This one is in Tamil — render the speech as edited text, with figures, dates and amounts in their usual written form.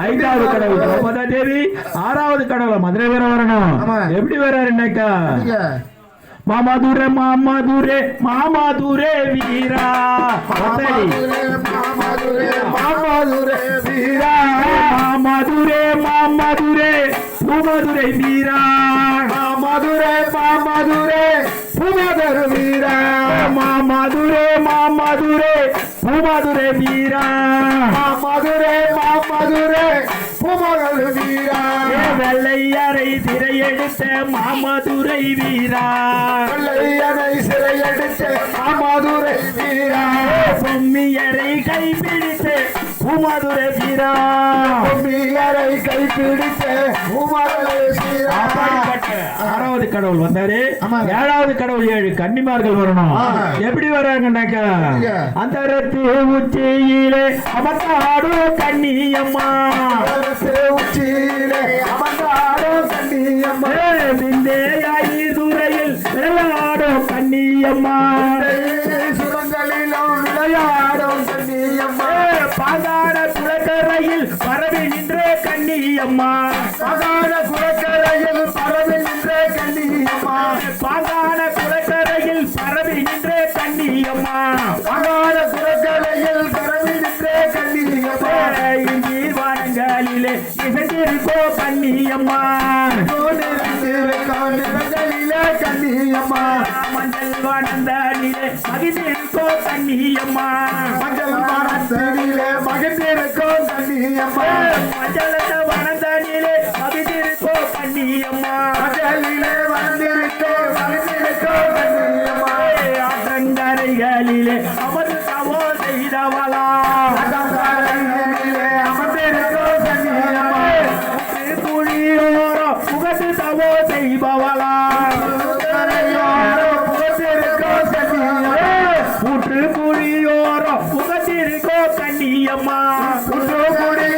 ஐந்தாவது கடவுள் திரௌபதா தேவி, ஆறாவது கடவுள் மதுரை வீர வரணும். எப்படி வர்றாரு என்னக்கா? மாமாதுரே மாமாதுரே மாமாதுரே வீரா, மாமாதுரே மாமாதுரே வீரா, மாமாதுரே மாமாதுரே பூமதுரை வீரா, மாமாதுரே மாமாதுரே பூமதுரை வீரா, மாமாதுரே மாமாதுரே பூமதுரை வீரா, மாமாதுரே மாமாதுரே பூமதுரை வீரா, வெள்ளையரை சிறையெடுத்த மாமதுரை வீரா, வெள்ளையரை சிறையெடுத்த மாமதுரை வீரா, பொம்மியரை கைப்பிடித்து பூமதுரை வீரா, பொம்மியரை கைப்பிடித்த பூமதுரை வீரா. ஆறாவது கடவுள் வந்தாரு. ஏழாவது கடவுள் 7 கன்னிமார்கள் வரணும். எப்படி வர்றாங்கன்னாக்கா, அந்த உச்சியிலே அமர்ந்தாடும் கன்னியம்மா, உச்சியிலே அமர்ந்தாடும் கன்னியம்மா, துறையில் விளையாடும் கன்னியம்மா, சுரங்களிலும் விளையாடும் கன்னியம்மா, பாதாள குளக்கரையில் பரவி நின்ற கன்னியம்மா, பாதாள குளக்கரையில் பரவி நின்ற கன்னியம்மா, பாதாள குளக்கரையில் பரவி நின்ற கன்னியம்மா, பாதாள குளக்கரையில் பரவி நின்ற கன்னியம்மா, வானங்களிலே இசைந்திருக்கோ கன்னியம்மா, கன்னியம்மா, மஞ்சள் வனந்தனிலே மகிழ்ந்திருக்கோ கன்னியம்மா, மஞ்சள் வனந்தனிலே மகிழ்ந்திருக்கோ கன்னியம்மா, மஞ்சள் வனந்தனிலே மகிழ்ந்திருக்கோ கன்னியம்மா, மஞ்சளிலே வந்திருக்கோ மகிழ்ந்திருக்கோ கன்னியம்மா, ஆற்றங்கரைகளிலே அமர்ந்து தவோ செய்தவளா, ஆற்றங்கரைகளிலே அமர்ந்திருக்கோ கன்னியம்மா, புலியோரோ புகழ்ந்து தவோ செய்பவளா, புலியோரோ புகழ்ந்திருக்கோ கன்னியம்மா, புலியோரோ